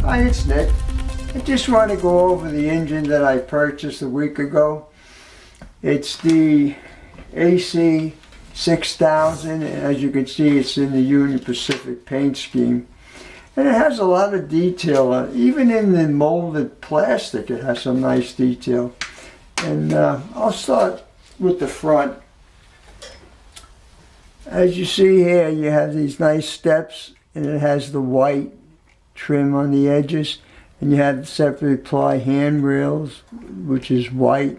Hi, it's Nick. I just want to go over the engine that I purchased a week ago. It's the AC6000, and as you can see, it's in the Union Pacific paint scheme. And it has a lot of detail on it. Even in the molded plastic, it has some nice detail. And I'll start with the front. As you see here, you have these nice steps, and it has the white trim on the edges, and you have separately applied handrails, which is white.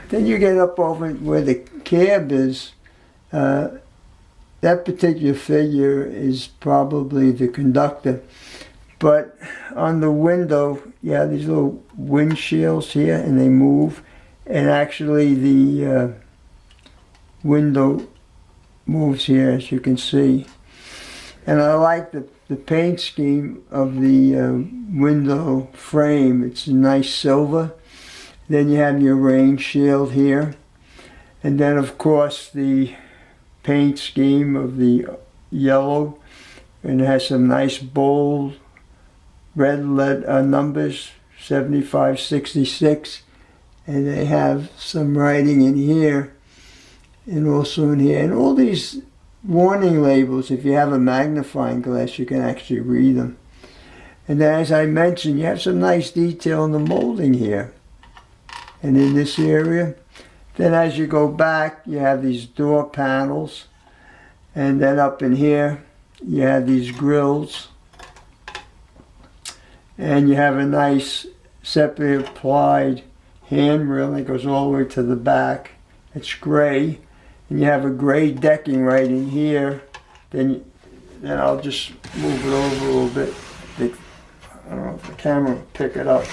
Then you get up over where the cab is. That particular figure is probably the conductor, but on the window you have these little windshields here, and they move, and actually the window moves here, as you can see. And I like the paint scheme of the window frame. It's a nice silver. Then you have your rain shield here. And then of course the paint scheme of the yellow. And it has some nice bold red numbers, 7566. And they have some writing in here and also in here. And all these warning labels, if you have a magnifying glass, you can actually read them. And then, as I mentioned, you have some nice detail in the molding here and in this area. Then as you go back, you have these door panels, and then up in here you have these grills, and you have a nice separately applied handrail that goes all the way to the back. It's gray. And you have a gray decking right in here. Then I'll just move it over a little bit. I don't know if the camera will pick it up.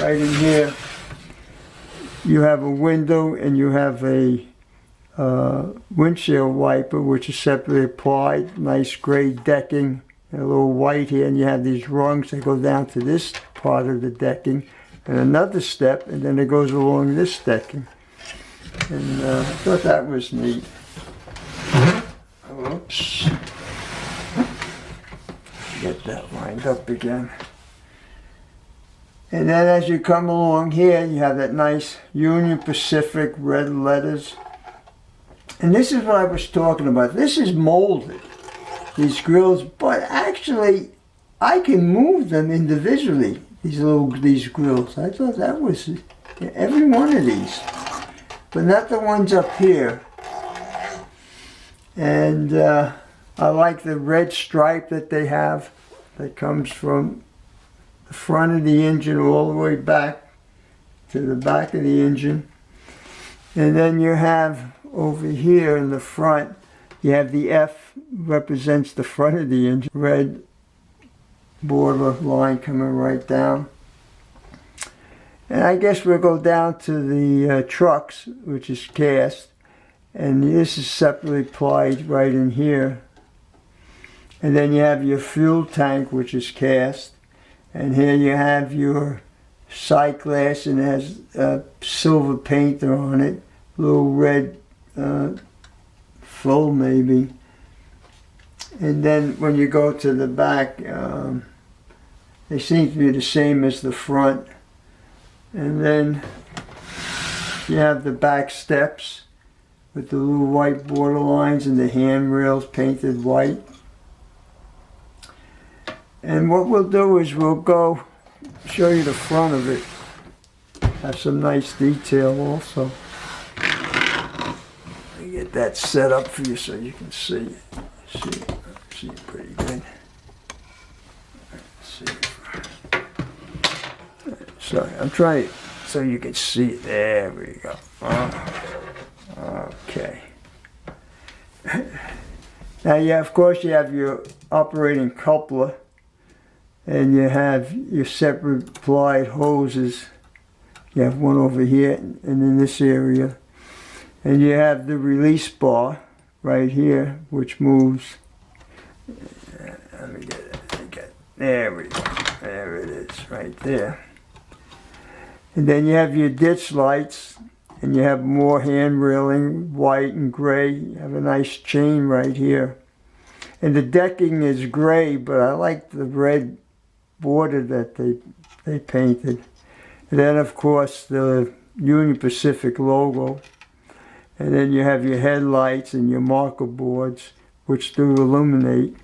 Right in here, you have a window, and you have a windshield wiper, which is separately applied. Nice gray decking, and a little white here, and you have these rungs that go down to this part of the decking, and another step, and then it goes along this decking. And I thought that was neat. Oops. Get that lined up again. And then as you come along here, you have that nice Union Pacific red letters. And this is what I was talking about. This is molded, these grills, but actually I can move them individually, these grills. I thought that was every one of these. But not the ones up here. And I like the red stripe that they have that comes from the front of the engine all the way back to the back of the engine. And then you have over here in the front, you have the F represents the front of the engine, red border line coming right down. And I guess we'll go down to the trucks, which is cast. And this is separately applied right in here. And then you have your fuel tank, which is cast. And here you have your sight glass, and it has silver painter on it. Little red full maybe. And then when you go to the back, they seem to be the same as the front. And then you have the back steps with the little white border lines and the handrails painted white. And what we'll do is we'll go show you the front of it. Have some nice detail also. Let me get that set up for you so you can see it. See it pretty good. Let's see. Sorry, I'm trying so you can see it. There we go. Okay. Now, of course, you have your operating coupler, and you have your separate applied hoses. You have one over here and in this area. And you have the release bar right here, which moves. Let me get it. There we go. There it is, right there. And then you have your ditch lights, and you have more hand railing, white and gray. You have a nice chain right here. And the decking is gray, but I like the red border that they painted. And then of course the Union Pacific logo. And then you have your headlights and your marker boards, which do illuminate.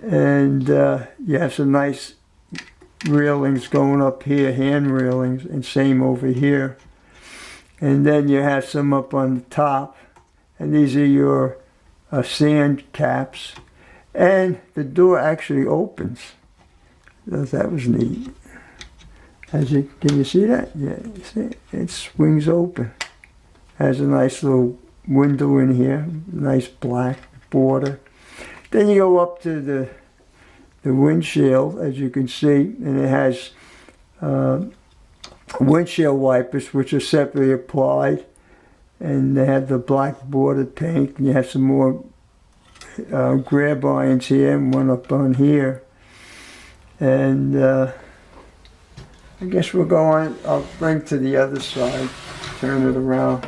And you have some nice railings going up here, hand railings, and same over here. And then you have some up on the top. And these are your sand caps. And the door actually opens. So that was neat. Can you see that? Yeah, you see it swings open. Has a nice little window in here, nice black border. Then you go up to the windshield, as you can see, and it has windshield wipers, which are separately applied, and they have the black border paint. And you have some more grab irons here, and one up on here. And I guess we'll go on. I'll bring to the other side, turn it around.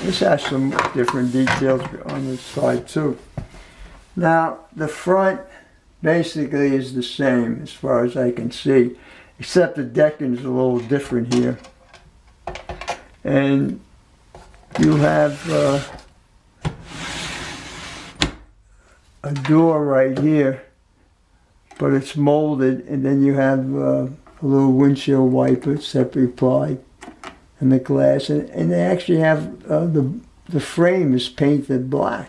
This has some different details on this side too. Now the front basically is the same as far as I can see, except the decking is a little different here. And you have a door right here, but it's molded, and then you have a little windshield wiper separately applied, and the glass, and they actually have the frame is painted black.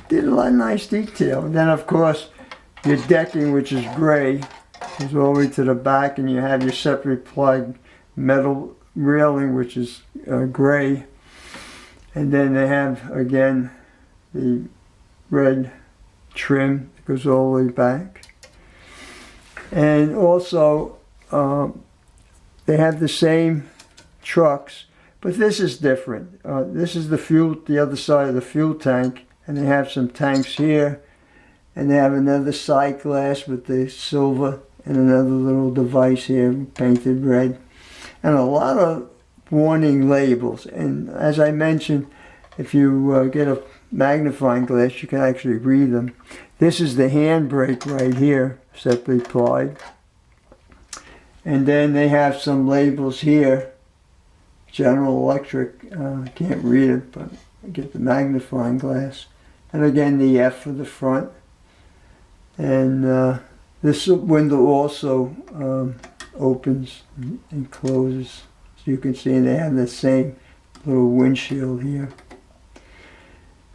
Did a lot of nice detail. And then of course your decking, which is gray, goes all the way to the back, and you have your separately applied metal railing, which is gray. And then they have again the red trim that goes all the way back. And also they have the same trucks, but this is different. This is the other side of the fuel tank, and they have some tanks here, and they have another side glass with the silver, and another little device here painted red, and a lot of warning labels. And as I mentioned, if you get a magnifying glass, you can actually read them. This is the handbrake right here, separately applied. And then they have some labels here. General Electric, I can't read it, but I get the magnifying glass. And again, the F for the front. And this window also opens and closes. So you can see they have the same little windshield here.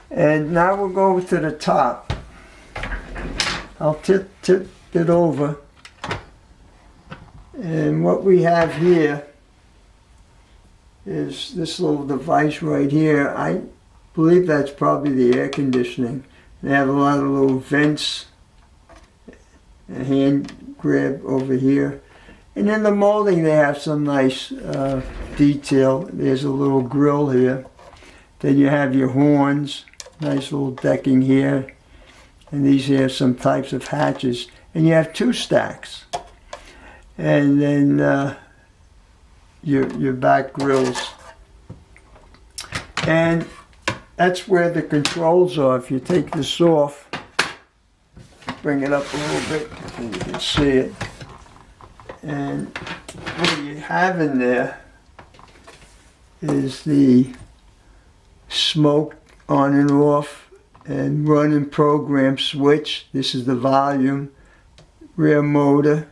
And now we'll go to the top. I'll tip it over. And what we have here is this little device right here. I believe that's probably the air conditioning. They have a lot of little vents, a hand grab over here. And in the molding they have some nice detail. There's a little grill here. Then you have your horns, nice little decking here. And these here are some types of hatches. And you have two stacks. And then your back grills. And that's where the controls are. If you take this off, bring it up a little bit so you can see it. And what you have in there is the smoke on and off and run and program switch. This is the volume, rear motor.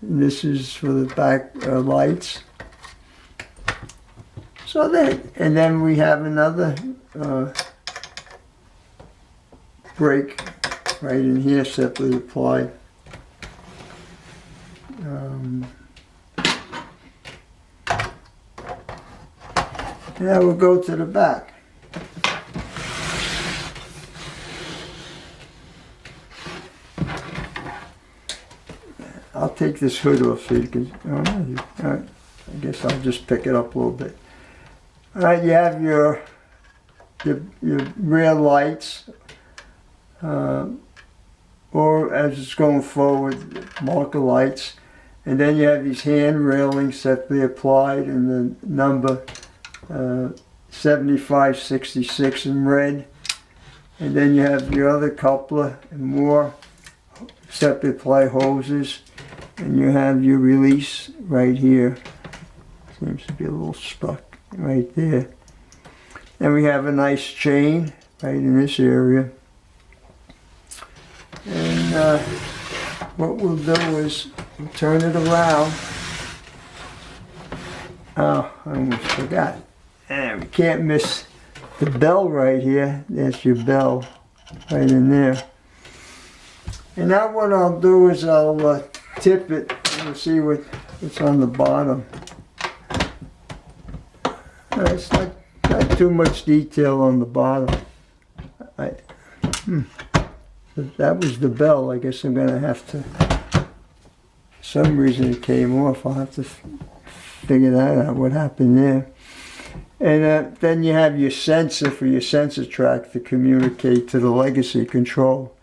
And this is for the back lights. So and then we have another brake right in here, separately applied. Now we'll go to the back. I'll take this hood off so you can, all right, I guess I'll just pick it up a little bit. All right, you have your rear lights, or as it's going forward, marker lights. And then you have these hand railings separately applied, and the number 7566 in red. And then you have your other coupler and more separate ply hoses. And you have your release right here. Seems to be a little stuck right there. And we have a nice chain right in this area. And what we'll do is we'll turn it around. Oh, I almost forgot. And we can't miss the bell right here. That's your bell right in there. And now what I'll do is I'll tip it and we'll see what's on the bottom. It's not too much detail on the bottom. That was the bell. I guess I'm going to have to, for some reason it came off. I'll have to figure that out, what happened there. And then you have your sensor for your sensor track to communicate to the legacy control.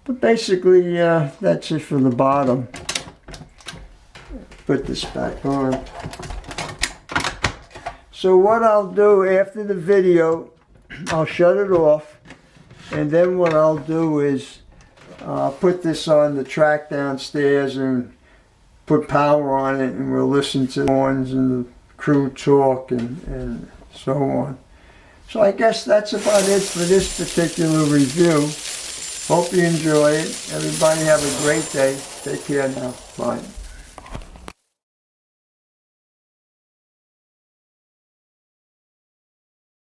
But basically, that's it for the bottom. Put this back on. So what I'll do after the video, I'll shut it off. And then what I'll do is put this on the track downstairs and put power on it, and we'll listen to the horns and the crew talk and so on. So I guess that's about it for this particular review. Hope you enjoy it. Everybody have a great day. Take care now. Bye.